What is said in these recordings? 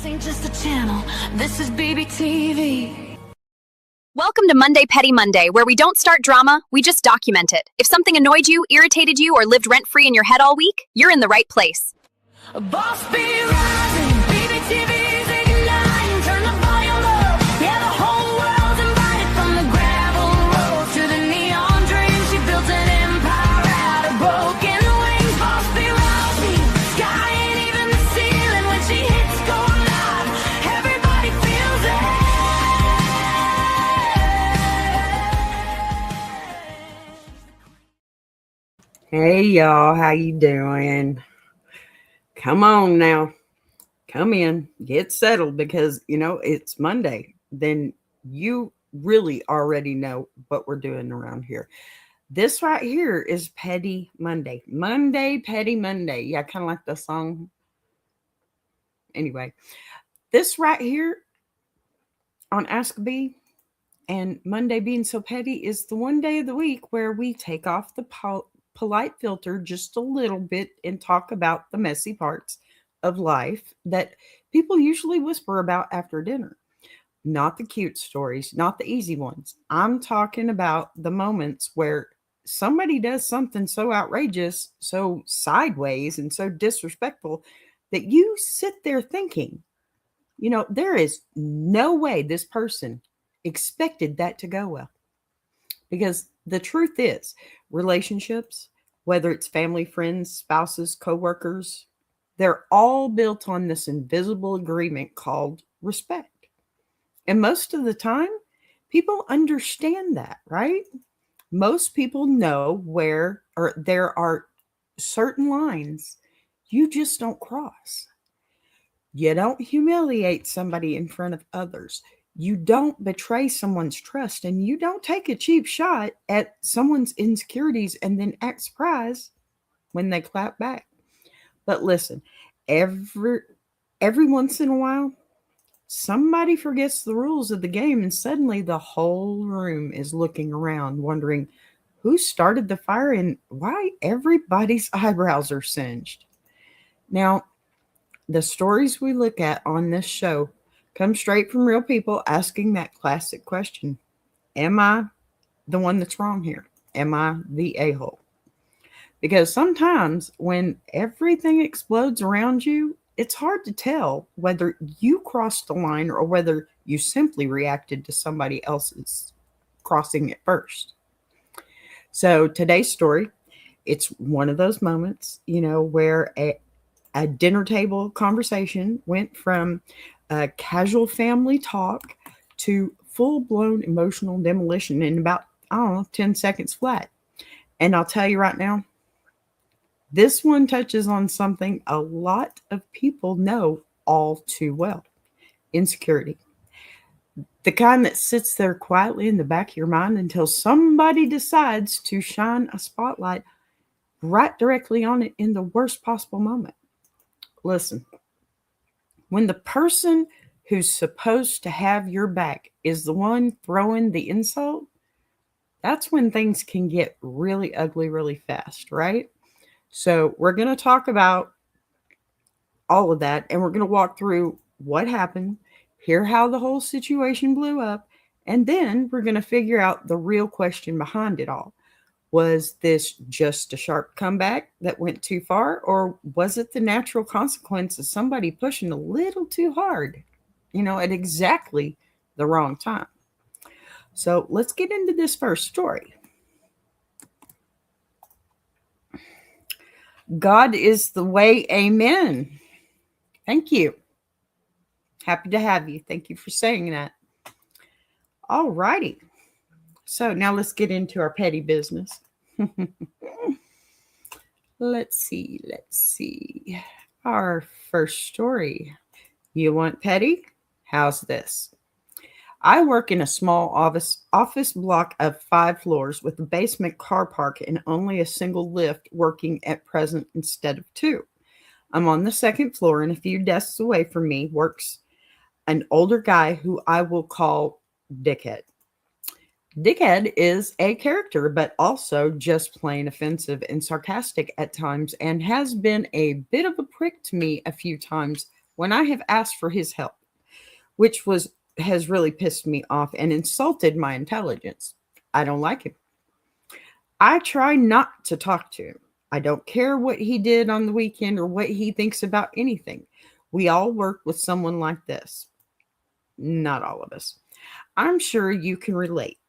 This ain't just a channel, this is BBTV. Welcome to Monday Petty Monday, where we don't start drama, we just document it. If something annoyed you, irritated you, or lived rent-free in your head all week, you're in the right place. A boss be rising, BBTV's igniting, turn the volume up. Yeah, the whole world's invited, from the gravel road to the neon dream. She built an empire out of broken wings. Boss be rising, sky ain't even the ceiling. When she hits go live, everybody feels it. Hey y'all, how you doing? Come on now. Come in, get settled, because it's Monday. Then you really already know what we're doing around here. This right here is Petty Monday. Monday, Petty Monday. Yeah, kind of like the song. Anyway, this right here on AskABee, and Monday being so petty, is the one day of the week where we take off the polite filter just a little bit and talk about the messy parts of life that people usually whisper about after dinner. Not the cute stories, not the easy ones. I'm talking about the moments where somebody does something so outrageous, so sideways, and so disrespectful that you sit there thinking, there is no way this person expected that to go well. Because the truth is, relationships, whether it's family, friends, spouses, coworkers, they're all built on this invisible agreement called respect. And most of the time, people understand that, right? Most people know where, or there are certain lines you just don't cross. You don't humiliate somebody in front of others. You don't betray someone's trust, and you don't take a cheap shot at someone's insecurities and then act surprised when they clap back. But listen, every once in a while, somebody forgets the rules of the game, and suddenly the whole room is looking around, wondering who started the fire and why everybody's eyebrows are singed. Now, the stories we look at on this show come straight from real people asking that classic question: am I the one that's wrong here? Am I the a-hole? Because sometimes when everything explodes around you, it's hard to tell whether you crossed the line or whether you simply reacted to somebody else's crossing it first. So today's story, it's one of those moments, where a dinner table conversation went from casual family talk to full-blown emotional demolition in about, 10 seconds flat. And I'll tell you right now, this one touches on something a lot of people know all too well: insecurity. The kind that sits there quietly in the back of your mind until somebody decides to shine a spotlight right directly on it in the worst possible moment. Listen, when the person who's supposed to have your back is the one throwing the insult, that's when things can get really ugly really fast, right? So we're going to talk about all of that, and we're going to walk through what happened, hear how the whole situation blew up, and then we're going to figure out the real question behind it all. Was this just a sharp comeback that went too far, or was it the natural consequence of somebody pushing a little too hard, at exactly the wrong time? So let's get into this first story. God is the way, amen. Thank you. Happy to have you. Thank you for saying that. All righty. So now let's get into our petty business. Let's see. Our first story. You want petty? How's this? I work in a small office block of 5 floors with a basement car park and only a single lift working at present instead of 2. I'm on the 2nd floor, and a few desks away from me works an older guy who I will call Dickhead. Dickhead is a character, but also just plain offensive and sarcastic at times, and has been a bit of a prick to me a few times when I have asked for his help, which has really pissed me off and insulted my intelligence. I don't like him. I try not to talk to him. I don't care what he did on the weekend or what he thinks about anything. We all work with someone like this. Not all of us. I'm sure you can relate.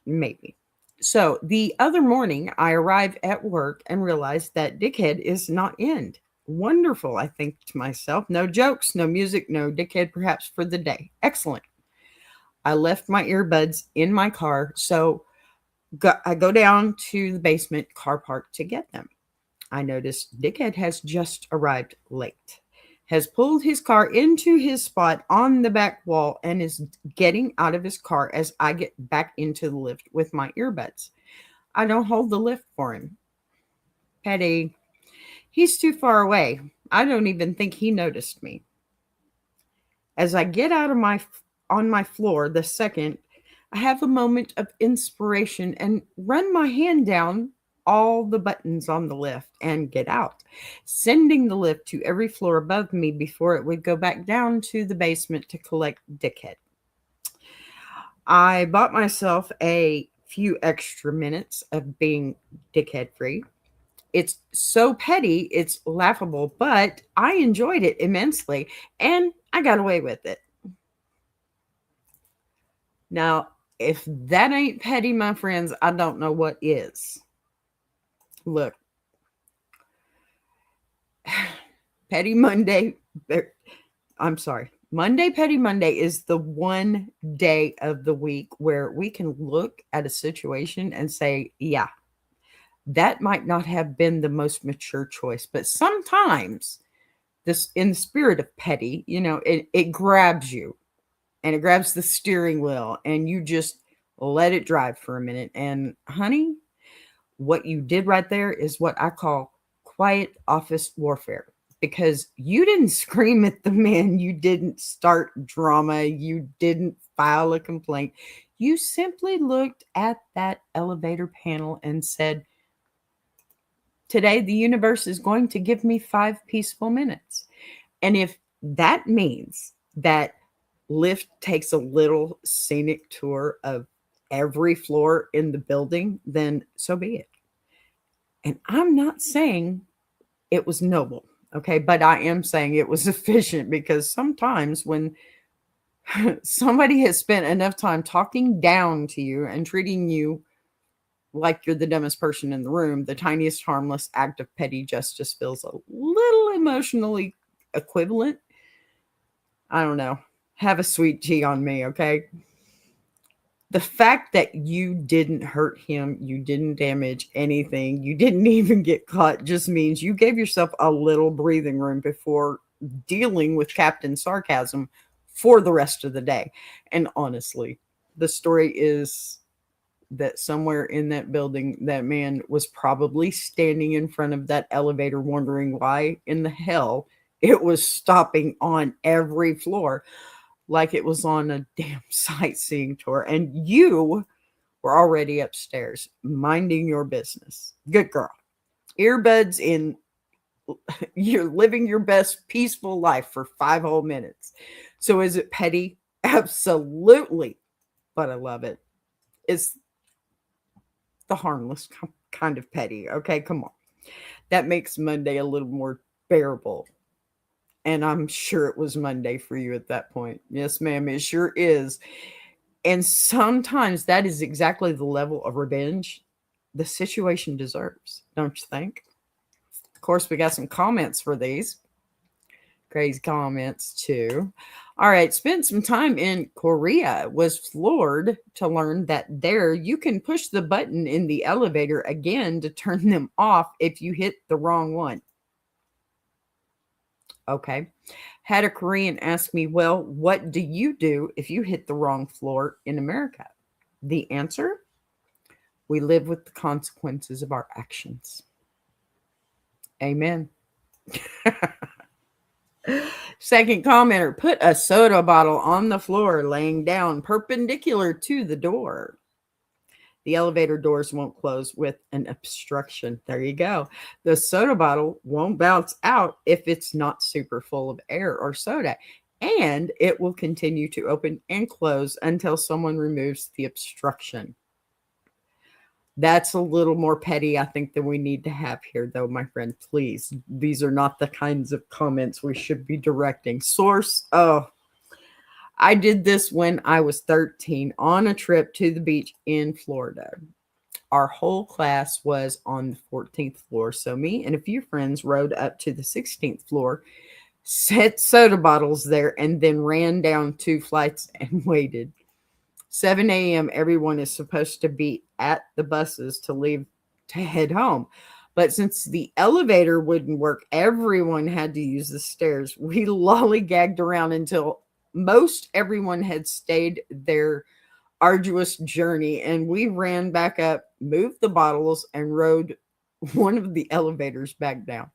Maybe. So the other morning, I arrived at work and realized that Dickhead is not in. Wonderful, I think to myself. No jokes, no music, no Dickhead perhaps for the day. Excellent. I left my earbuds in my car, so I go down to the basement car park to get them. I noticed Dickhead has just arrived late, has pulled his car into his spot on the back wall, and is getting out of his car as I get back into the lift with my earbuds. I don't hold the lift for him. Petty. He's too far away. I don't even think he noticed me. As I get out of on my floor the second, I have a moment of inspiration and run my hand down all the buttons on the lift and get out, sending the lift to every floor above me before it would go back down to the basement to collect Dickhead. I bought myself a few extra minutes of being Dickhead free. It's so petty, it's laughable, but I enjoyed it immensely and I got away with it. Now, if that ain't petty, my friends, I don't know what is. Look, Petty Monday, I'm sorry, Monday Petty Monday is the one day of the week where we can look at a situation and say, yeah, that might not have been the most mature choice, but sometimes this, in the spirit of petty, it grabs you. And it grabs the steering wheel and you just let it drive for a minute. And honey, what you did right there is what I call quiet office warfare, because you didn't scream at the man. You didn't start drama. You didn't file a complaint. You simply looked at that elevator panel and said, today, the universe is going to give me 5 peaceful minutes. And if that means that Lyft takes a little scenic tour of every floor in the building, then so be it. And I'm not saying it was noble, okay? But I am saying it was efficient, because sometimes when somebody has spent enough time talking down to you and treating you like you're the dumbest person in the room, the tiniest harmless act of petty justice feels a little emotionally equivalent. I don't know. Have a sweet tea on me, okay? The fact that you didn't hurt him, you didn't damage anything, you didn't even get caught, just means you gave yourself a little breathing room before dealing with Captain Sarcasm for the rest of the day. And honestly, the story is that somewhere in that building, that man was probably standing in front of that elevator wondering why in the hell it was stopping on every floor like it was on a damn sightseeing tour. And you were already upstairs minding your business. Good girl. Earbuds in. You're living your best peaceful life for 5 whole minutes. So is it petty? Absolutely. But I love it. It's the harmless kind of petty. Okay, come on. That makes Monday a little more bearable. And I'm sure it was Monday for you at that point. Yes, ma'am, it sure is. And sometimes that is exactly the level of revenge the situation deserves, don't you think? Of course, we got some comments for these. Crazy comments, too. All right, spent some time in Korea. Was floored to learn that there you can push the button in the elevator again to turn them off if you hit the wrong one. Okay. Had a Korean ask me, well, what do you do if you hit the wrong floor in America? The answer? We live with the consequences of our actions. Amen. Second commenter, put a soda bottle on the floor, laying down perpendicular to the door. The elevator doors won't close with an obstruction. There you go. The soda bottle won't bounce out if it's not super full of air or soda. And it will continue to open and close until someone removes the obstruction. That's a little more petty, I think, than we need to have here, though, my friend. Please, these are not the kinds of comments we should be directing. Source, oh, I did this when I was 13 on a trip to the beach in Florida. Our whole class was on the 14th floor, so me and a few friends rode up to the 16th floor, set soda bottles there, and then ran down 2 flights and waited. 7 a.m. everyone is supposed to be at the buses to leave to head home. But since the elevator wouldn't work, everyone had to use the stairs. We lollygagged around until most everyone had stayed their arduous journey, and we ran back up, moved the bottles, and rode one of the elevators back down.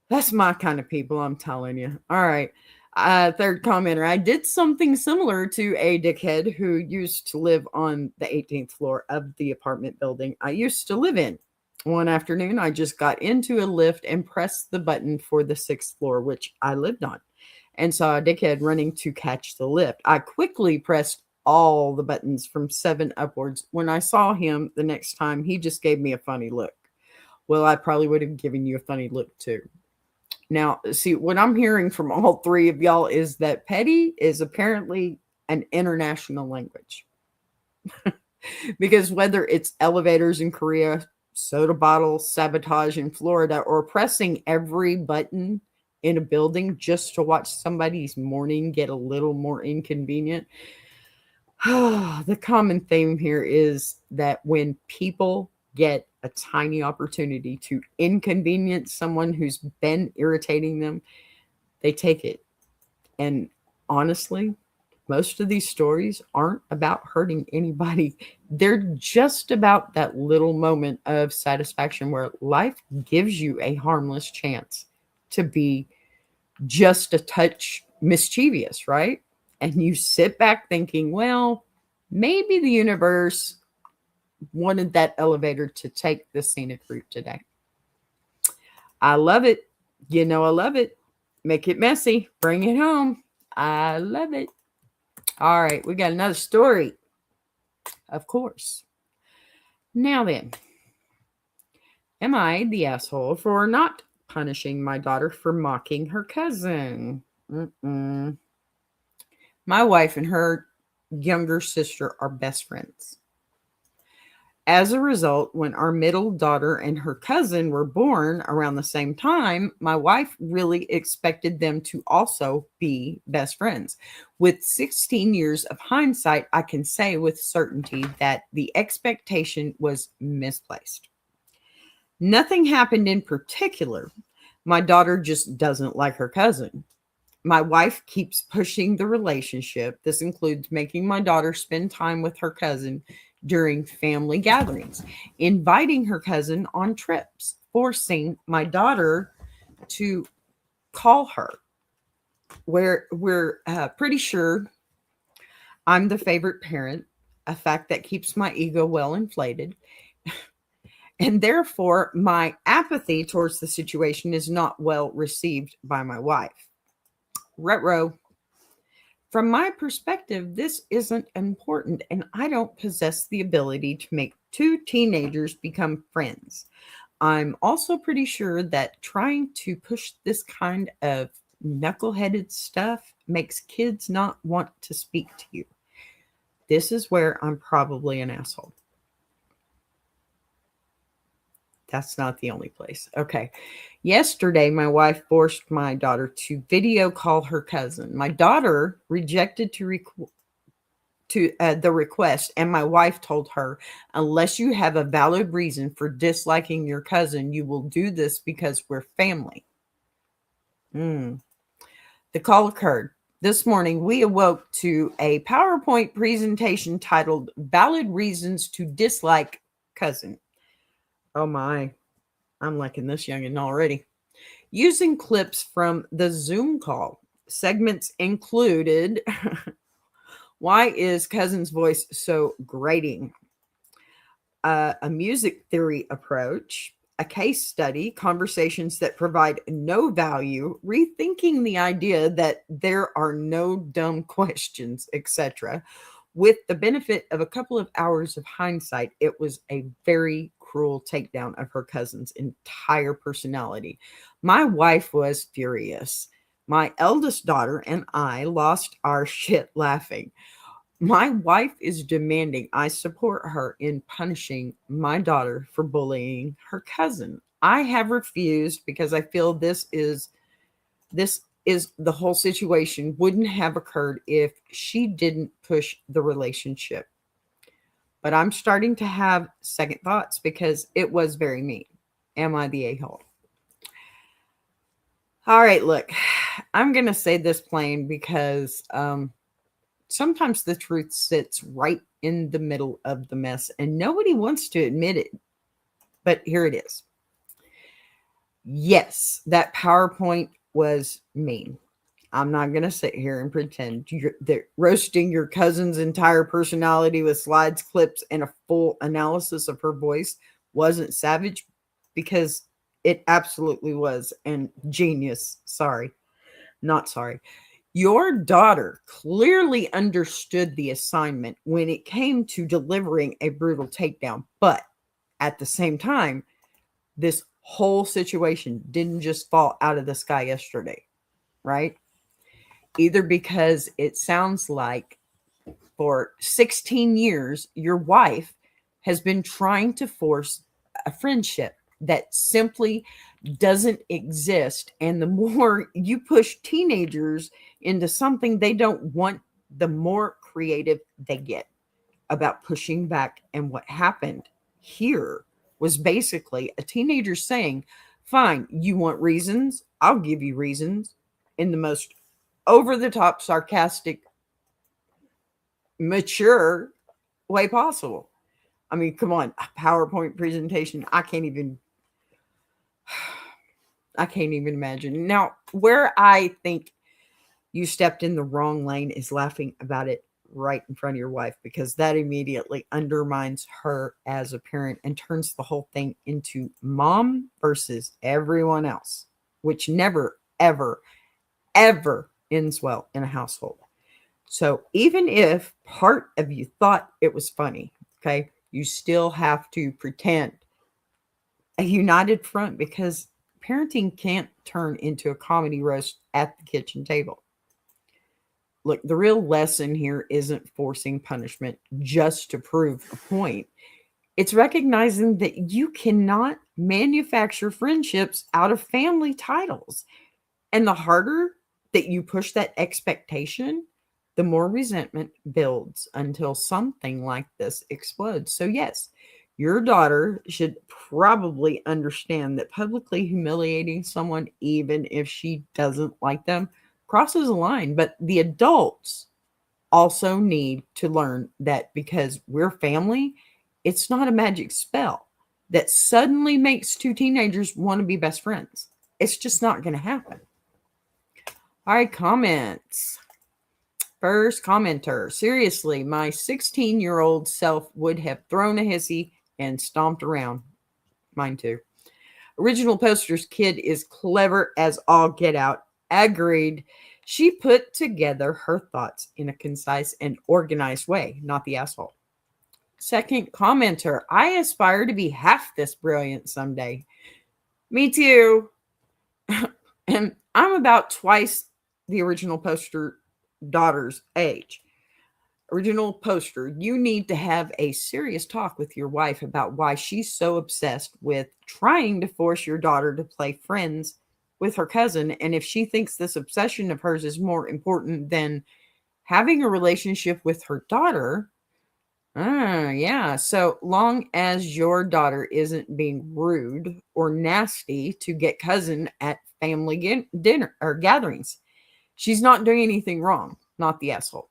That's my kind of people, I'm telling you. All right. Third commenter. I did something similar to a dickhead who used to live on the 18th floor of the apartment building I used to live in. One afternoon, I just got into a lift and pressed the button for the 6th floor, which I lived on, and saw a dickhead running to catch the lift. I quickly pressed all the buttons from 7 upwards. When I saw him the next time, he just gave me a funny look. Well, I probably would have given you a funny look too. Now, see, what I'm hearing from all 3 of y'all is that petty is apparently an international language. Because whether it's elevators in Korea, soda bottles, sabotage in Florida, or pressing every button in a building just to watch somebody's morning get a little more inconvenient, the common theme here is that when people get a tiny opportunity to inconvenience someone who's been irritating them, they take it. And honestly, most of these stories aren't about hurting anybody. They're just about that little moment of satisfaction where life gives you a harmless chance to be just a touch mischievous, right? And you sit back thinking, well, maybe the universe wanted that elevator to take the scenic route today. I love it. You know, I love it. Make it messy. Bring it home. I love it. All right, we got another story. Of course. Now then, am I the asshole for not punishing my daughter for mocking her cousin? My wife and her younger sister are best friends. As a result, when our middle daughter and her cousin were born around the same time, my wife really expected them to also be best friends. With 16 years of hindsight, I can say with certainty that the expectation was misplaced. Nothing happened in particular. My daughter just doesn't like her cousin. My wife keeps pushing the relationship. This includes making my daughter spend time with her cousin during family gatherings, inviting her cousin on trips, forcing my daughter to call her. We're pretty sure I'm the favorite parent, a fact that keeps my ego well inflated. And therefore, my apathy towards the situation is not well received by my wife. Retro. From my perspective, this isn't important, and I don't possess the ability to make 2 teenagers become friends. I'm also pretty sure that trying to push this kind of knuckleheaded stuff makes kids not want to speak to you. This is where I'm probably an asshole. That's not the only place. Okay. Yesterday, my wife forced my daughter to video call her cousin. My daughter rejected the request, and my wife told her, unless you have a valid reason for disliking your cousin, you will do this because we're family. The call occurred. This morning, we awoke to a PowerPoint presentation titled Valid Reasons to Dislike Cousin. Oh my, I'm liking this youngin' already. Using clips from the Zoom call. Segments included Why is cousin's voice so grating? A music theory approach, a case study, conversations that provide no value, rethinking the idea that there are no dumb questions, etc. With the benefit of a couple of hours of hindsight, it was a very cruel takedown of her cousin's entire personality. My wife was furious. My eldest daughter and I lost our shit laughing. My wife is demanding I support her in punishing my daughter for bullying her cousin. I have refused because I feel this is the whole situation wouldn't have occurred if she didn't push the relationship. But I'm starting to have second thoughts because it was very mean. Am I the a-hole? All right, look, I'm going to say this plain because sometimes the truth sits right in the middle of the mess and nobody wants to admit it. But here it is. Yes, that PowerPoint was mean. I'm not going to sit here and pretend that roasting your cousin's entire personality with slides, clips, and a full analysis of her voice wasn't savage, because it absolutely was. And genius. Sorry. Not sorry. Your daughter clearly understood the assignment when it came to delivering a brutal takedown. But at the same time, this whole situation didn't just fall out of the sky yesterday, right? Either because it sounds like for 16 years, your wife has been trying to force a friendship that simply doesn't exist. And the more you push teenagers into something they don't want, the more creative they get about pushing back. And what happened here was basically a teenager saying, fine, you want reasons? I'll give you reasons, in the most over the top, sarcastic, mature way possible. I mean, come on, a PowerPoint presentation. I can't even imagine. Now, where I think you stepped in the wrong lane is laughing about it right in front of your wife, because that immediately undermines her as a parent and turns the whole thing into mom versus everyone else, which never, ever, ever ends well in a household. So even if part of you thought it was funny, okay, you still have to pretend a united front, because parenting can't turn into a comedy roast at the kitchen table. Look, the real lesson here isn't forcing punishment just to prove a point. It's recognizing that you cannot manufacture friendships out of family titles. And the harder that you push that expectation, the more resentment builds until something like this explodes. So, yes, your daughter should probably understand that publicly humiliating someone, even if she doesn't like them, crosses a line. But the adults also need to learn that because we're family, it's not a magic spell that suddenly makes two teenagers want to be best friends. It's just not going to happen. All right, comments. First commenter, seriously, my 16-year-old self would have thrown a hissy and stomped around. Mine too. Original poster's kid is clever as all get out. Agreed. She put together her thoughts in a concise and organized way, not the asshole. Second commenter, I aspire to be half this brilliant someday. Me too. And I'm about twice the original poster daughter's age. Original poster, you need to have a serious talk with your wife about why she's so obsessed with trying to force your daughter to play friends with her cousin. And if she thinks this obsession of hers is more important than having a relationship with her daughter, yeah. So long as your daughter isn't being rude or nasty to get cousin at family dinner or gatherings, she's not doing anything wrong, not the asshole.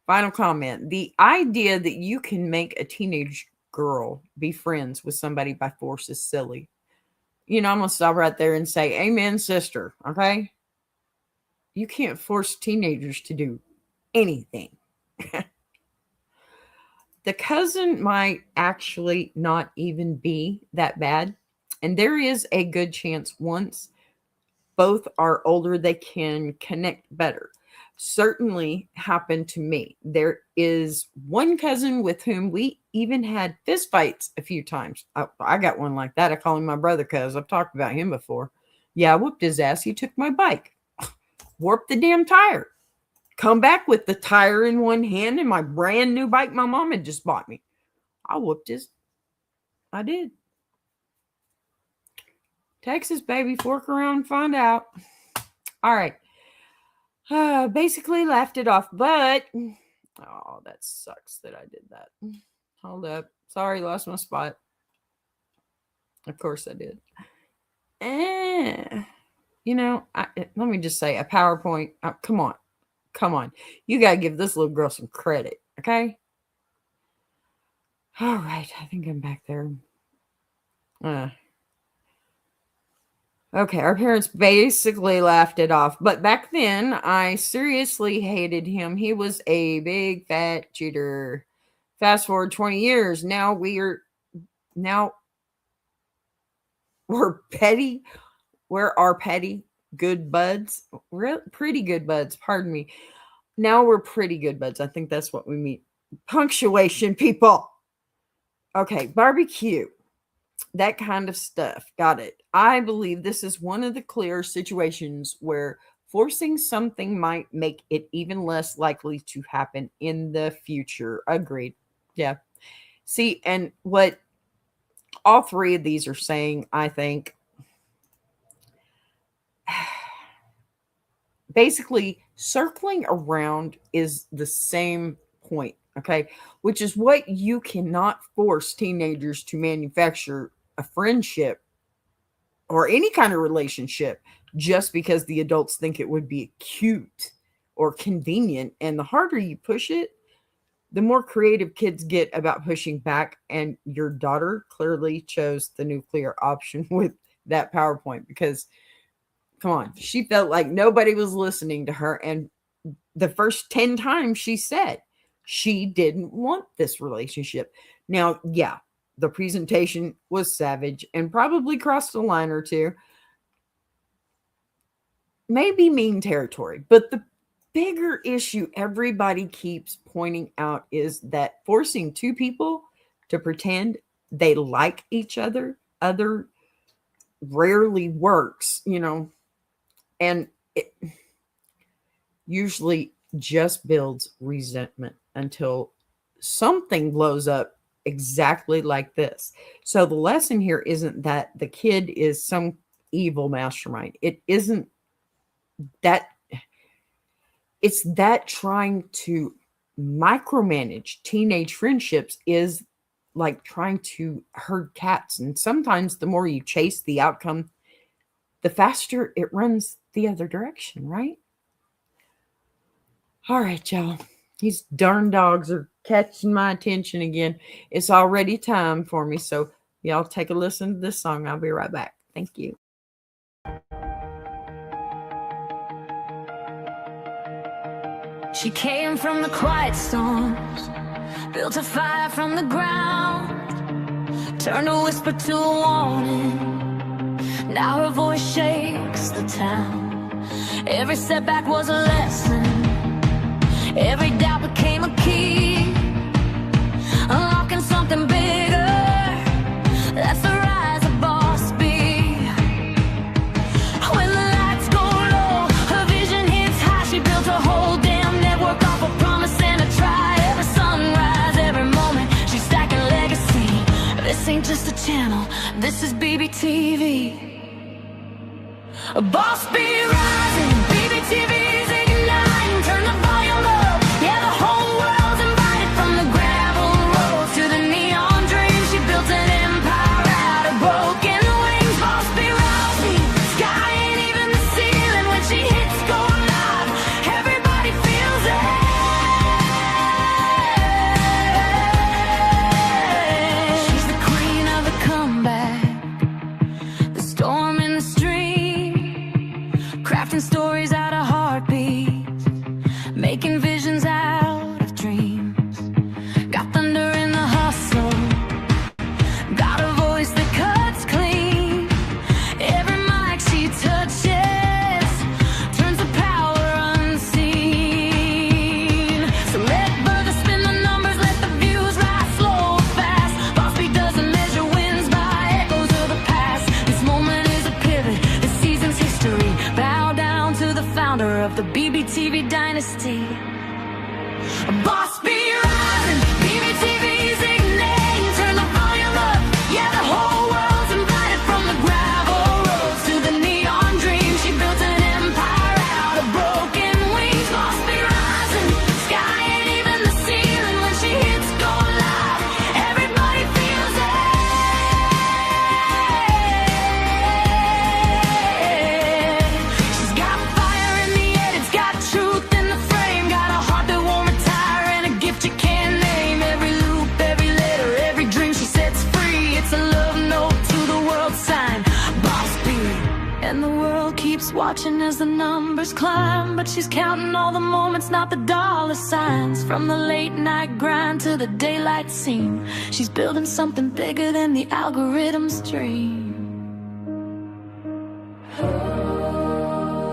Final comment. The idea that you can make a teenage girl be friends with somebody by force is silly. I'm going to stop right there and say, amen, sister. Okay. You can't force teenagers to do anything. The cousin might actually not even be that bad. And there is a good chance once both are older, they can connect better. Certainly happened to me. There is one cousin with whom we even had fist fights a few times. I got one like that. I call him my brother cuz I've talked about him before. Yeah, I whooped his ass. He took my bike, warped the damn tire, come back with the tire in one hand and my brand new bike my mom had just bought me. I whooped his. I did. Texas, baby, fork around and find out. All right. Basically laughed it off, but oh, that sucks that I did that. Hold up. Sorry, lost my spot. Of course I did. Let me just say a PowerPoint. Come on. You got to give this little girl some credit, okay? All right. I think I'm back there. Okay, our parents basically laughed it off. But back then, I seriously hated him. He was a big fat cheater. Fast forward 20 years. Now we're petty. We're our petty good buds. We're pretty good buds. Pardon me. Now we're pretty good buds. I think that's what we mean. Punctuation, people. Okay, barbecue. That kind of stuff. Got it. I believe this is one of the clear situations where forcing something might make it even less likely to happen in the future. Agreed. Yeah. See, and what all three of these are saying, I think, basically circling around is the same point. Okay, which is what you cannot force teenagers to manufacture a friendship or any kind of relationship just because the adults think it would be cute or convenient. And the harder you push it, the more creative kids get about pushing back. And your daughter clearly chose the nuclear option with that PowerPoint because, come on, she felt like nobody was listening to her. And the first 10 times she said, she didn't want this relationship. Now, yeah, the presentation was savage and probably crossed a line or two. Maybe mean territory. But the bigger issue everybody keeps pointing out is that forcing two people to pretend they like each other rarely works, and it usually just builds resentment until something blows up exactly like this. So the lesson here isn't that the kid is some evil mastermind. It isn't that. It's that trying to micromanage teenage friendships is like trying to herd cats. And sometimes the more you chase the outcome, the faster it runs the other direction, right? All right, y'all. These darn dogs are catching my attention again. It's already time for me. So y'all take a listen to this song. I'll be right back. Thank you. She came from the quiet storms, built a fire from the ground, turned a whisper to a warning. Now her voice shakes the town. Every setback was a lesson. Every doubt became a key, unlocking something bigger. That's the rise of Boss B. When the lights go low, her vision hits high. She built a whole damn network off a promise and a try. Every sunrise, every moment, she's stacking legacy. This ain't just a channel, this is BBTV. A Boss B rising, BBTV's igniting. Turn the volume up, yeah, the whole world's invited. From the gravel roads to the neon dreams, she built an empire out of broken wings. Boss B rising, sky ain't even the ceiling. When she hits go live, everybody feels it. She's the queen of the comeback, the storm in the stream, crafting stories out of heartbeats, making visions out of dreams. founder of the BBTV dynasty. Boss be rising, BBTV's igniting, turn the volume up. Yeah, the whole world's invited from the gravel roads to the neon dream. She built an empire out of broken wings. Boss be rising, sky ain't even the ceiling when she hits go live. Everybody feels it. She's got fire in the head, it's got truth in the frame, got a heart that won't retire and a gift you can't name. Every loop, every letter, every dream she sets free, it's a love note to the world sign. Boss B. And the world keeps watching as the numbers climb, but she's counting all the moments, not the dollar signs. From the late night grind to the daylight scene, she's building something bigger than the algorithm's dream.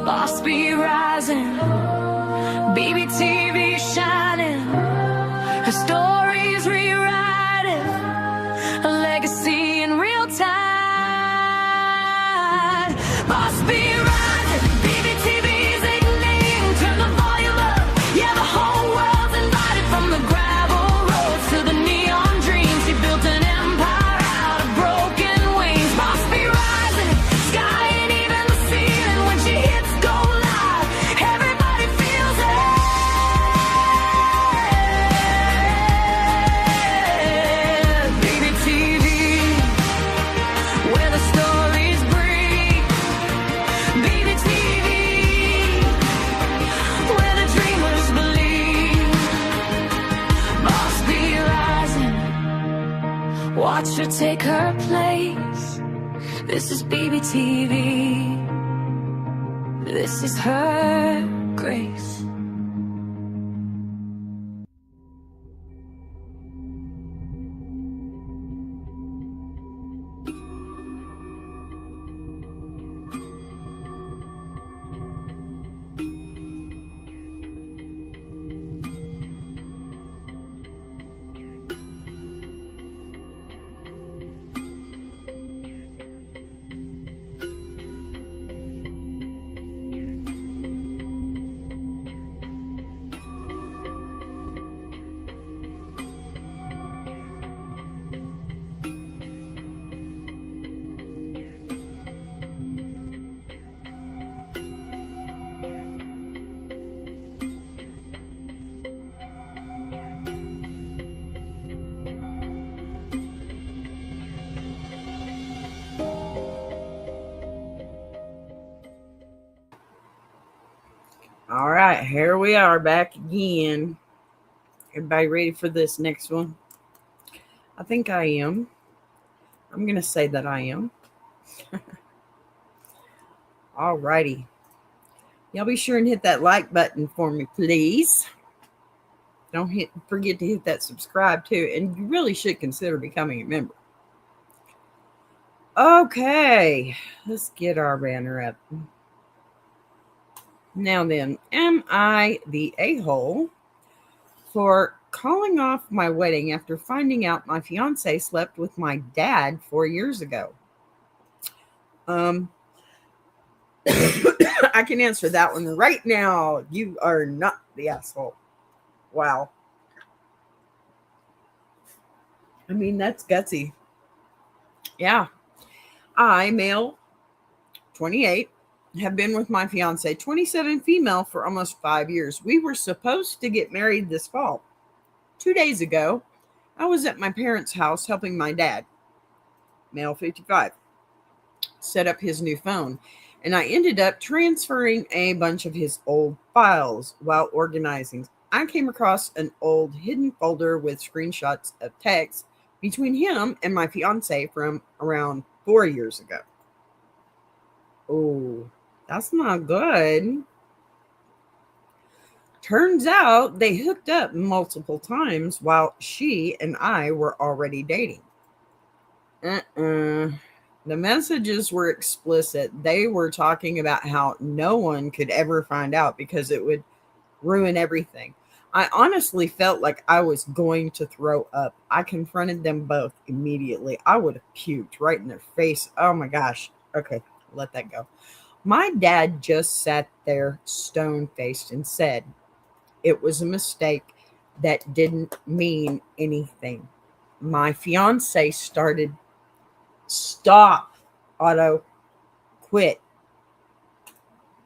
Boss be rising, BBTV shining, her story's rewriting, a legacy in real time. Boss be rising, BBTV's igniting, turn the volume up. Yeah, the whole world's invited from the gravel roads to the neon dream. She built an empire out of broken wings. Boss be rising, sky ain't even the ceiling when she hits go live. Everybody feels it. BBTV, where the stories breathe. BBTV, where the dreamers believe. Boss be rising, watch her take her place. This is BBTV, this is her grace. All right, here we are back again. Everybody ready for this next one? I think I am. I'm going to say that I am. All righty. Y'all be sure and hit that like button for me, please. Don't forget to hit that subscribe too. And you really should consider becoming a member. Okay, let's get our banner up. Now then, am I the a-hole for calling off my wedding after finding out my fiance slept with my dad 4 years ago? I can answer that one right now. You are not the asshole. Wow. I mean, that's gutsy. Yeah. I, male, 28, have been with my fiance, 27, female, for almost 5 years. We were supposed to get married this fall. 2 days ago, I was at my parents' house helping my dad, male, 55, set up his new phone, and I ended up transferring a bunch of his old files while organizing. I came across an old hidden folder with screenshots of texts between him and my fiance from around 4 years ago. Oh, that's not good. Turns out they hooked up multiple times while she and I were already dating. The messages were explicit. They were talking about how no one could ever find out because it would ruin everything. I honestly felt like I was going to throw up. I confronted them both immediately. I would have puked right in their face. Oh my gosh. Okay, let that go. My dad just sat there stone faced and said it was a mistake that didn't mean anything. My fiance started, stop, Otto, quit.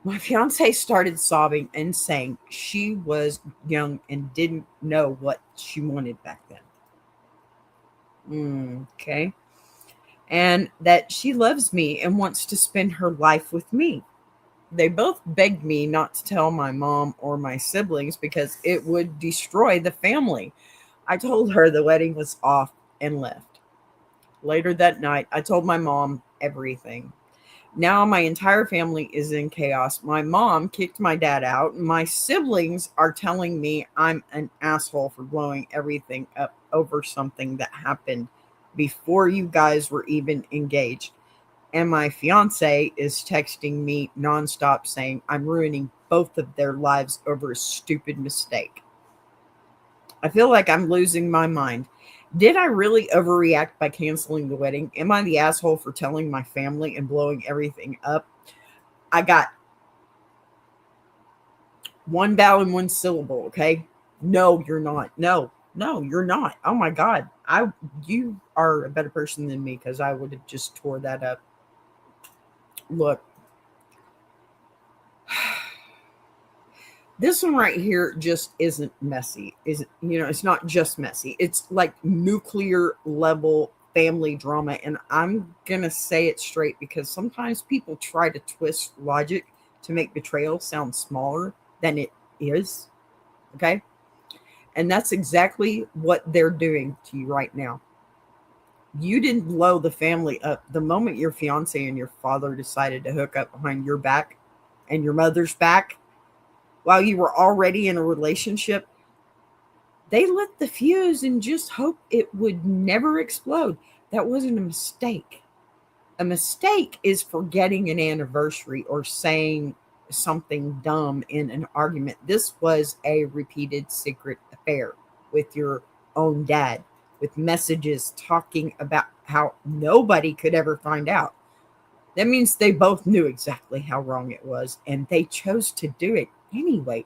My fiance started sobbing and saying she was young and didn't know what she wanted back then. Okay. And that she loves me and wants to spend her life with me. They both begged me not to tell my mom or my siblings because it would destroy the family. I told her the wedding was off and left. Later that night, I told my mom everything. Now my entire family is in chaos. My mom kicked my dad out. My siblings are telling me I'm an asshole for blowing everything up over something that happened before you guys were even engaged. And my fiance is texting me nonstop saying I'm ruining both of their lives over a stupid mistake. I feel like I'm losing my mind. Did I really overreact by canceling the wedding? Am I the asshole for telling my family and blowing everything up? I got one vowel and one syllable, okay? No, you're not. No, you're not. Oh my God. You are a better person than me because I would have just tore that up. Look, this one right here just isn't messy. It's not just messy. It's like nuclear level family drama. And I'm going to say it straight because sometimes people try to twist logic to make betrayal sound smaller than it is. Okay. And that's exactly what they're doing to you right now. You didn't blow the family up the moment your fiance and your father decided to hook up behind your back and your mother's back while you were already in a relationship. They lit the fuse and just hoped it would never explode. That wasn't a mistake. A mistake is forgetting an anniversary or saying something dumb in an argument. This was a repeated secret affair with your own dad, with messages talking about how nobody could ever find out. That means they both knew exactly how wrong it was, and they chose to do it anyway.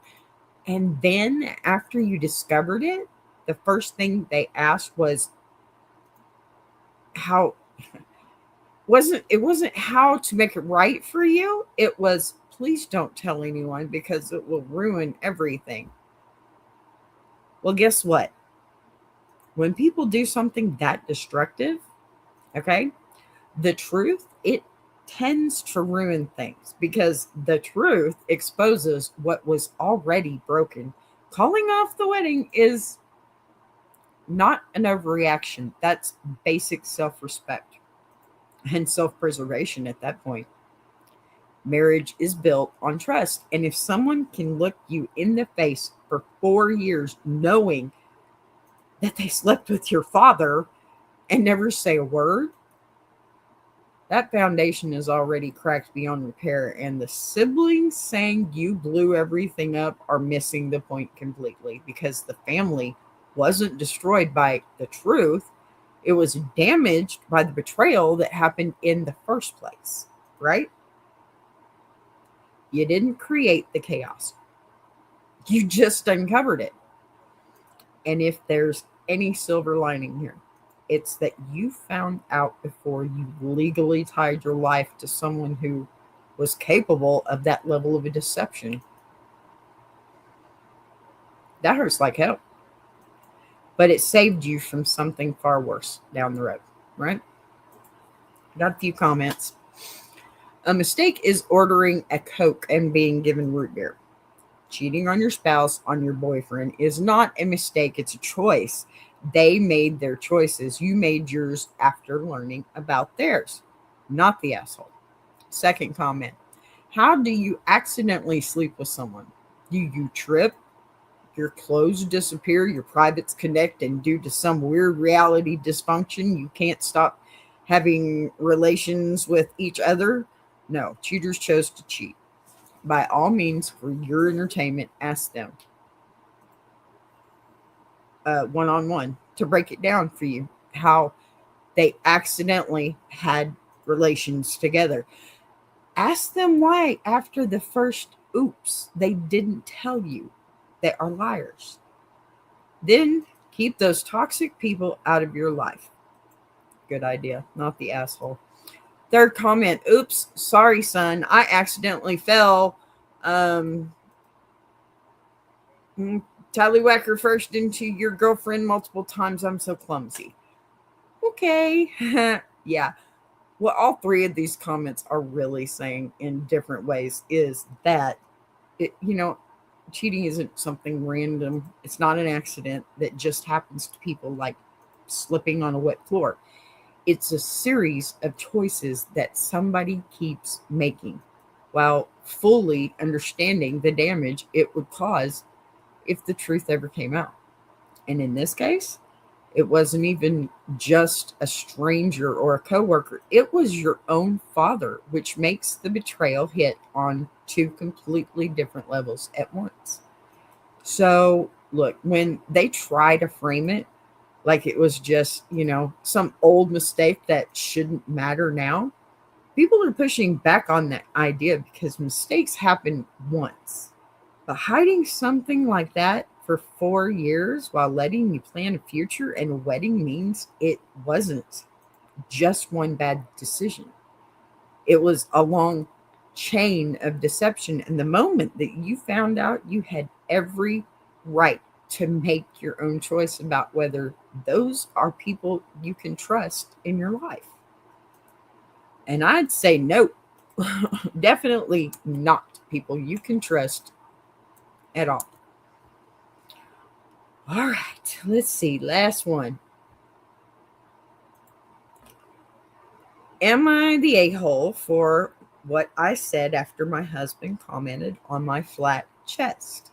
And then after you discovered it, the first thing they asked was how it wasn't how to make it right for you. It was, please don't tell anyone because it will ruin everything. Well, guess what? When people do something that destructive, okay, the truth, it tends to ruin things because the truth exposes what was already broken. Calling off the wedding is not an overreaction. That's basic self-respect and self-preservation at that point. Marriage is built on trust. And if someone can look you in the face for 4 years knowing that they slept with your father and never say a word, that foundation is already cracked beyond repair. And the siblings saying you blew everything up are missing the point completely because the family wasn't destroyed by the truth. It was damaged by the betrayal that happened in the first place, right? You didn't create the chaos. You just uncovered it. And if there's any silver lining here, it's that you found out before you legally tied your life to someone who was capable of that level of a deception. That hurts like hell. But it saved you from something far worse down the road, right? Got a few comments. A mistake is ordering a Coke and being given root beer. Cheating on your spouse, on your boyfriend, is not a mistake. It's a choice. They made their choices. You made yours after learning about theirs. Not the asshole. Second comment. How do you accidentally sleep with someone? Do you trip? Your clothes disappear, your privates connect, and due to some weird reality dysfunction, you can't stop having relations with each other? No, cheaters chose to cheat. By all means, for your entertainment, ask them one-on-one to break it down for you how they accidentally had relations together. Ask them why, after the first oops, they didn't tell you they are liars. Then keep those toxic people out of your life. Good idea, not the asshole. Third comment, oops, sorry, son. I accidentally fell. Um, Tallywhacker first into your girlfriend multiple times. I'm so clumsy. Okay. Yeah. What all three of these comments are really saying in different ways is that, cheating isn't something random. It's not an accident that just happens to people like slipping on a wet floor. It's a series of choices that somebody keeps making while fully understanding the damage it would cause if the truth ever came out. And in this case, it wasn't even just a stranger or a coworker. It was your own father, which makes the betrayal hit on two completely different levels at once. So, look, when they try to frame it like it was just, some old mistake that shouldn't matter now, people are pushing back on that idea because mistakes happen once. But hiding something like that for 4 years while letting you plan a future and a wedding means it wasn't just one bad decision. It was a long chain of deception. And the moment that you found out, you had every right to make your own choice about whether those are people you can trust in your life. And I'd say no, definitely not people you can trust at all. All right, let's see. Last one. Am I the a-hole for what I said after my husband commented on my flat chest?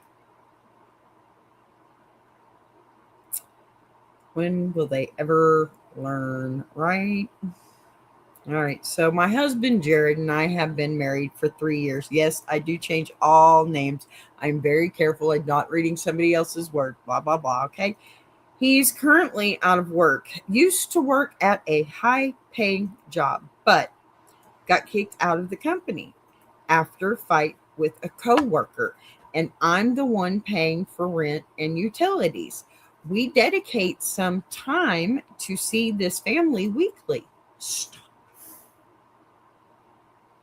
When will they ever learn, right? All right, so my husband Jared and I have been married for 3 years. Yes, I do change all names. I'm very careful at not reading somebody else's word, blah, blah, blah, okay? He's currently out of work. Used to work at a high-paying job, but got kicked out of the company after a fight with a coworker, and I'm the one paying for rent and utilities. We dedicate some time to see this family weekly. Stop.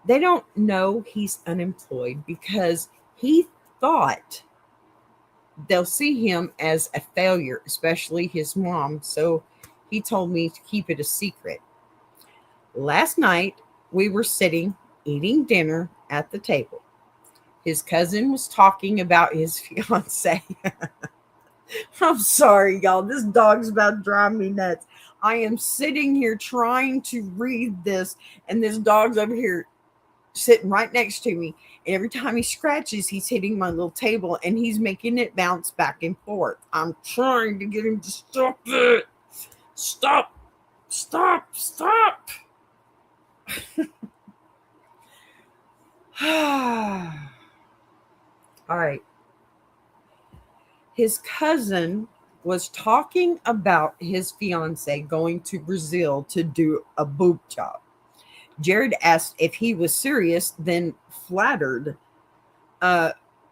They don't know he's unemployed because he thought they'll see him as a failure, especially his mom. So he told me to keep it a secret. Last night, we were sitting eating dinner at the table. His cousin was talking about his fiance. I'm sorry, y'all. This dog's about to drive me nuts. I am sitting here trying to read this, and this dog's over here sitting right next to me. And every time he scratches, he's hitting my little table and he's making it bounce back and forth. I'm trying to get him to stop it. Stop. Stop. Stop. All right. His cousin was talking about his fiance going to Brazil to do a boob job. Jared asked if he was serious, then flattered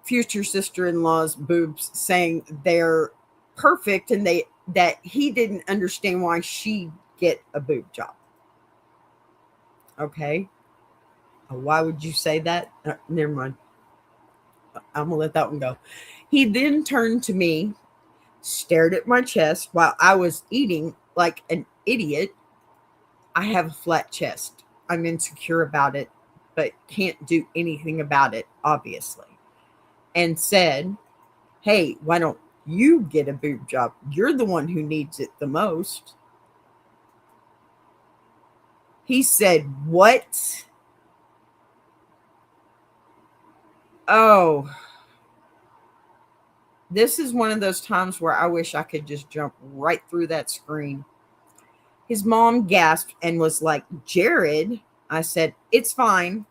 future sister-in-law's boobs, saying they're perfect and that he didn't understand why she'd get a boob job. Okay. Why would you say that? Never mind. I'm gonna let that one go. He then turned to me, stared at my chest while I was eating like an idiot. I have a flat chest. I'm insecure about it, but can't do anything about it, obviously. And said, hey, why don't you get a boob job? You're the one who needs it the most. He said, what? Oh, this is one of those times where I wish I could just jump right through that screen. His mom gasped and was like, Jared. I said, it's fine.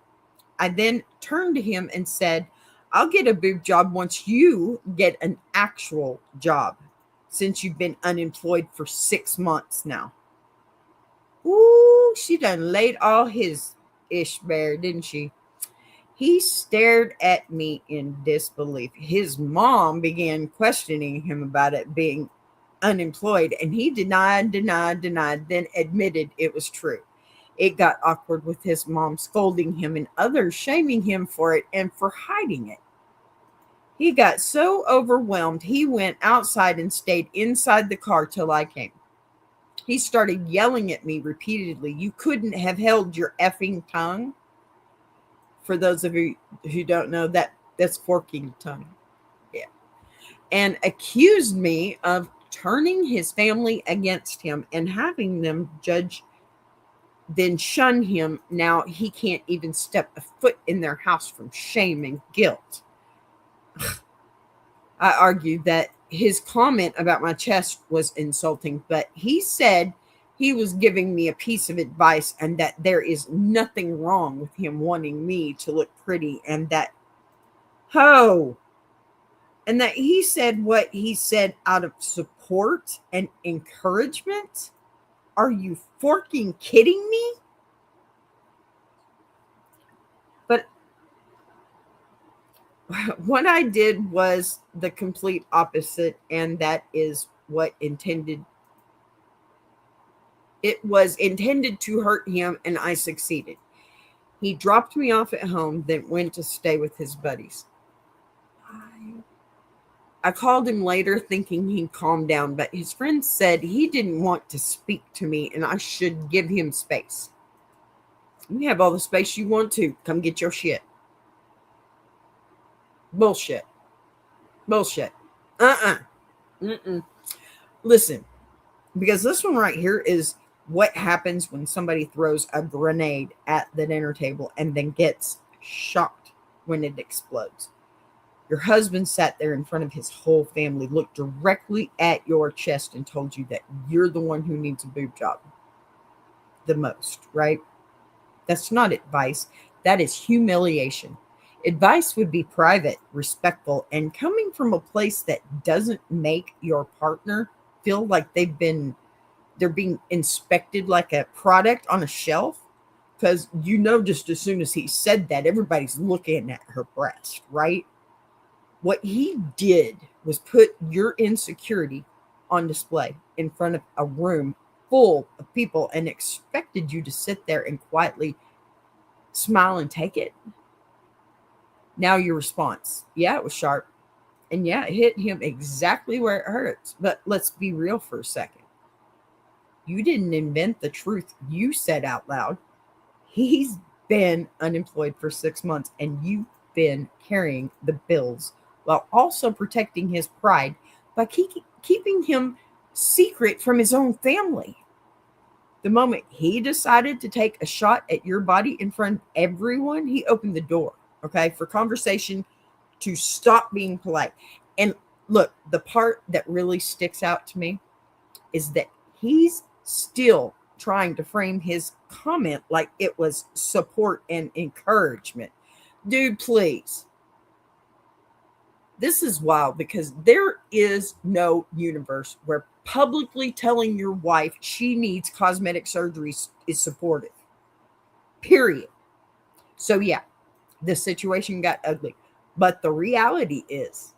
I then turned to him and said, I'll get a boob job once you get an actual job, since you've been unemployed for 6 months now. Ooh, she done laid all his ish bare, didn't she? He stared at me in disbelief. His mom began questioning him about it being unemployed, and he denied, then admitted it was true. It got awkward with his mom scolding him and others shaming him for it and for hiding it. He got so overwhelmed, he went outside and stayed inside the car till I came. He started yelling at me repeatedly, "You couldn't have held your effing tongue." For those of you who don't know, that's forking tongue. Yeah. And accused me of turning his family against him and having them judge, then shun him. Now he can't even step a foot in their house from shame and guilt. I argued that his comment about my chest was insulting, but he said he was giving me a piece of advice and that there is nothing wrong with him wanting me to look pretty, and that he said what he said out of support and encouragement. Are you forking kidding me? But what I did was the complete opposite, and that is what it was intended to hurt him, and I succeeded. He dropped me off at home, then went to stay with his buddies. I called him later thinking he'd calm down, but his friend said he didn't want to speak to me and I should give him space. You have all the space you want to. Come get your shit. Bullshit. Listen, because this one right here is what happens when somebody throws a grenade at the dinner table and then gets shocked when it explodes. Your husband sat there in front of his whole family, looked directly at your chest and told you that you're the one who needs a boob job the most, right? That's not advice. That is humiliation. Advice would be private, respectful, and coming from a place that doesn't make your partner feel like they're being inspected like a product on a shelf. Because just as soon as he said that, everybody's looking at her breast, right? What he did was put your insecurity on display in front of a room full of people and expected you to sit there and quietly smile and take it. Now your response, yeah, it was sharp. And yeah, it hit him exactly where it hurts. But let's be real for a second. You didn't invent the truth you said out loud. He's been unemployed for 6 months and you've been carrying the bills while also protecting his pride by keeping him secret from his own family. The moment he decided to take a shot at your body in front of everyone, he opened the door, okay, for conversation to stop being polite. And look, the part that really sticks out to me is that he's still trying to frame his comment like it was support and encouragement. Dude, please. This is wild because there is no universe where publicly telling your wife she needs cosmetic surgeries is supportive. Period. So yeah, the situation got ugly. But the reality is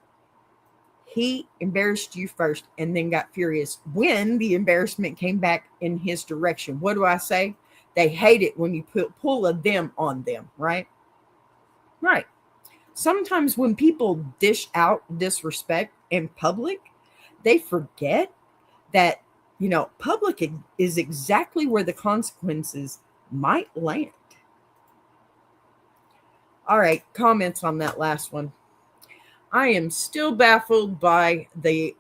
he embarrassed you first and then got furious when the embarrassment came back in his direction. What do I say? They hate it when you pull a them on them, right? Right. Sometimes when people dish out disrespect in public, they forget that, public is exactly where the consequences might land. All right, comments on that last one. I am still baffled by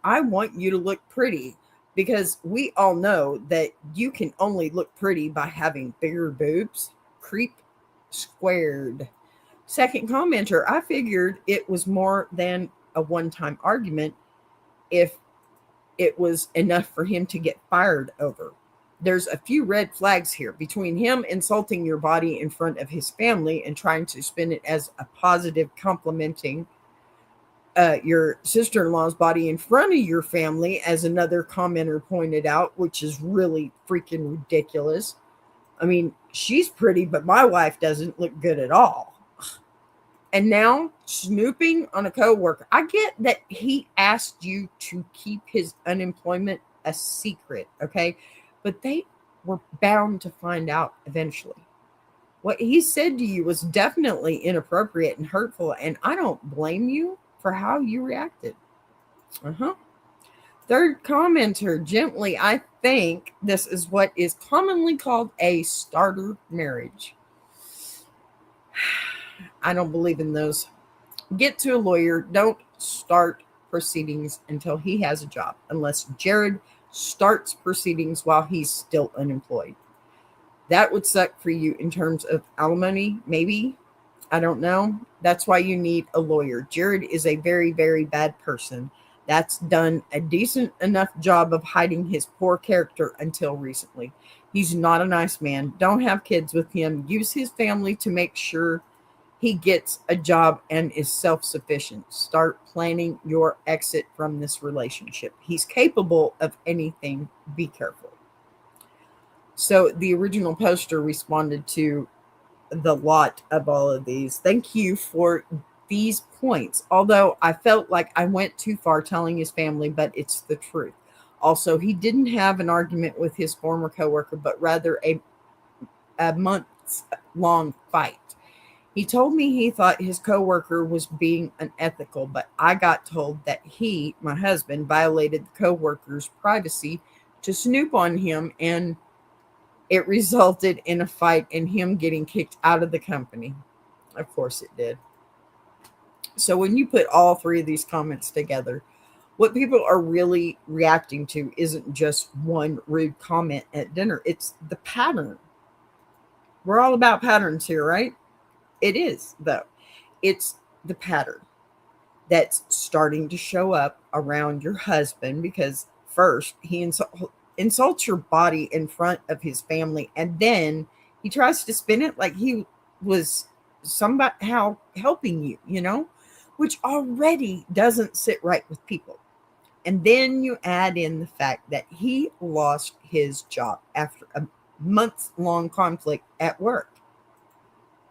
I want you to look pretty, because we all know that you can only look pretty by having bigger boobs. Creep squared. Second commenter, I figured it was more than a one-time argument if it was enough for him to get fired over. There's a few red flags here between him insulting your body in front of his family and trying to spin it as a positive, complimenting your sister-in-law's body in front of your family, as another commenter pointed out, which is really freaking ridiculous. I mean, she's pretty, but my wife doesn't look good at all. And now snooping on a coworker. I get that he asked you to keep his unemployment a secret, okay? But they were bound to find out eventually. What he said to you was definitely inappropriate and hurtful, and I don't blame you for how you reacted. Uh-huh. Third commenter, gently, I think this is what is commonly called a starter marriage. I don't believe in those. Get to a lawyer. Don't start proceedings until he has a job, unless Jared starts proceedings while he's still unemployed. That would suck for you in terms of alimony, maybe. I don't know. That's why you need a lawyer. Jared is a very, very bad person that's done a decent enough job of hiding his poor character until recently. He's not a nice man. Don't have kids with him. Use his family to make sure he gets a job and is self-sufficient. Start planning your exit from this relationship. He's capable of anything. Be careful. So the original poster responded to the lot of all of these. Thank you for these points. Although I felt like I went too far telling his family, but it's the truth. Also, he didn't have an argument with his former coworker, but rather a months-long fight. He told me he thought his coworker was being unethical, but I got told that he, my husband, violated the coworker's privacy to snoop on him, and it resulted in a fight and him getting kicked out of the company. Of course it did. So when you put all three of these comments together, what people are really reacting to isn't just one rude comment at dinner. It's the pattern. We're all about patterns here, right? It is, though. It's the pattern that's starting to show up around your husband, because first he insults your body in front of his family, and then he tries to spin it like he was somehow helping you, which already doesn't sit right with people. And then you add in the fact that he lost his job after a months-long conflict at work.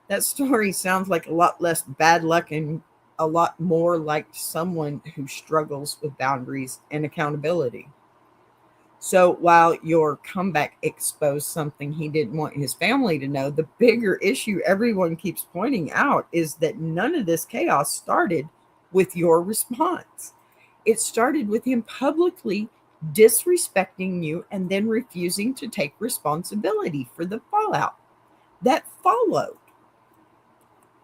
That story sounds like a lot less bad luck and a lot more like someone who struggles with boundaries and accountability. So while your comeback exposed something he didn't want his family to know, the bigger issue everyone keeps pointing out is that none of this chaos started with your response. It started with him publicly disrespecting you and then refusing to take responsibility for the fallout that followed.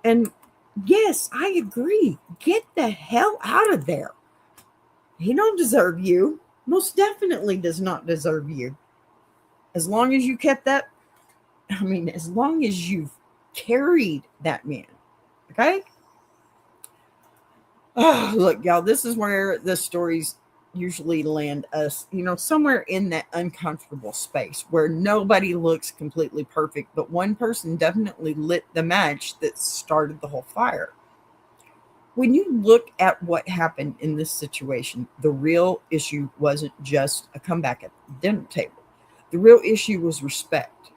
And yes, I agree. Get the hell out of there. He don't deserve you. Most definitely does not deserve you. As long as you kept that, as long as you've carried that man. Okay? Oh, look, y'all, this is where the stories usually land us, somewhere in that uncomfortable space where nobody looks completely perfect, but one person definitely lit the match that started the whole fire. When you look at what happened in this situation, the real issue wasn't just a comeback at the dinner table. The real issue was respect,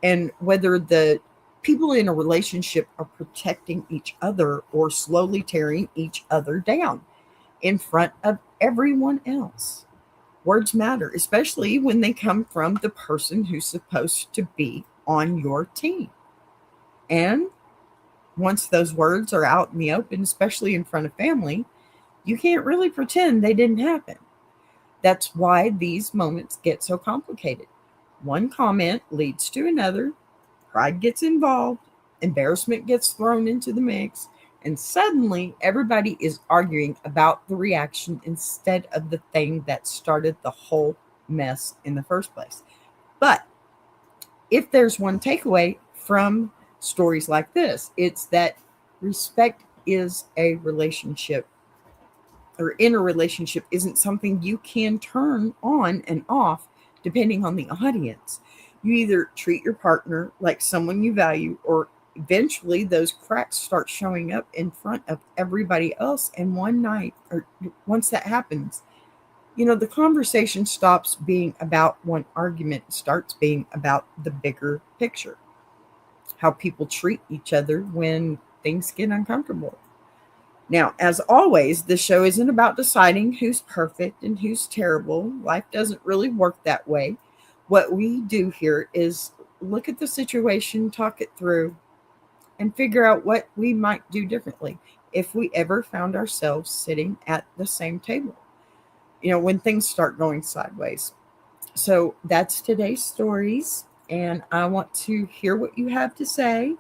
and whether the people in a relationship are protecting each other or slowly tearing each other down in front of everyone else. Words matter, especially when they come from the person who's supposed to be on your team. And once those words are out in the open, especially in front of family, you can't really pretend they didn't happen. That's why these moments get so complicated. One comment leads to another, pride gets involved, embarrassment gets thrown into the mix, and suddenly everybody is arguing about the reaction instead of the thing that started the whole mess in the first place. But if there's one takeaway from stories like this, it's that respect is a relationship, or in a relationship isn't something you can turn on and off depending on the audience. You either treat your partner like someone you value, or eventually those cracks start showing up in front of everybody else. And one night, or once that happens, the conversation stops being about one argument, starts being about the bigger picture. How people treat each other when things get uncomfortable. Now, as always, the show isn't about deciding who's perfect and who's terrible. Life doesn't really work that way. What we do here is look at the situation, talk it through, and figure out what we might do differently if we ever found ourselves sitting at the same table, when things start going sideways. So that's today's stories, and I want to hear what you have to say.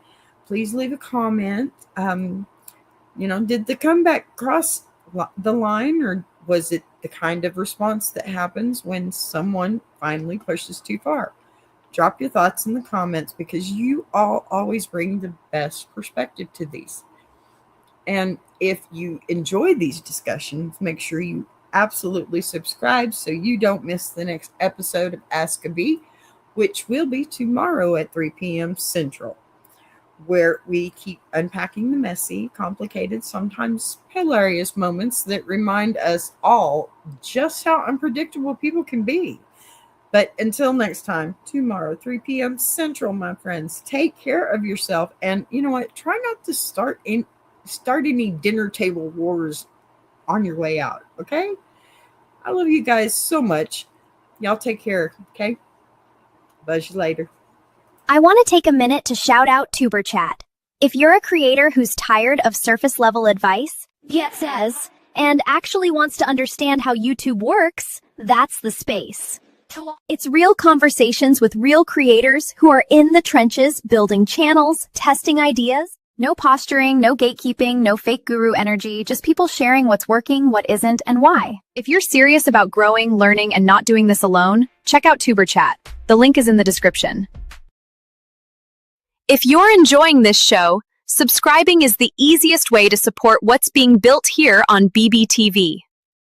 Please leave a comment. Did the comeback cross the line, or was it the kind of response that happens when someone finally pushes too far? Drop your thoughts in the comments, because you all always bring the best perspective to these. And if you enjoy these discussions, make sure you absolutely subscribe so you don't miss the next episode of AskABee, which will be tomorrow at 3 p.m. Central, where we keep unpacking the messy, complicated, sometimes hilarious moments that remind us all just how unpredictable people can be. But until next time, tomorrow, 3 p.m. Central, my friends, take care of yourself. And you know what? Try not to start any dinner table wars on your way out, okay? I love you guys so much. Y'all take care, okay? Buzz you later. I want to take a minute to shout out TuberChat. If you're a creator who's tired of surface-level advice, and actually wants to understand how YouTube works, that's the space. It's real conversations with real creators who are in the trenches, building channels, testing ideas. No posturing, no gatekeeping, no fake guru energy, just people sharing what's working, what isn't, and why. If you're serious about growing, learning, and not doing this alone, check out TuberChat. The link is in the description. If you're enjoying this show, subscribing is the easiest way to support what's being built here on BBTV.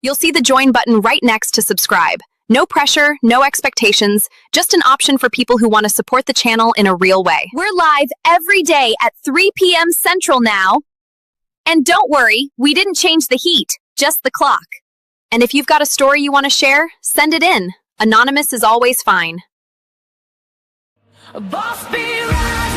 You'll see the join button right next to subscribe. No pressure, no expectations, just an option for people who want to support the channel in a real way. We're live every day at 3 p.m. Central now. And don't worry, we didn't change the heat, just the clock. And if you've got a story you want to share, send it in. Anonymous is always fine. Boss be rising.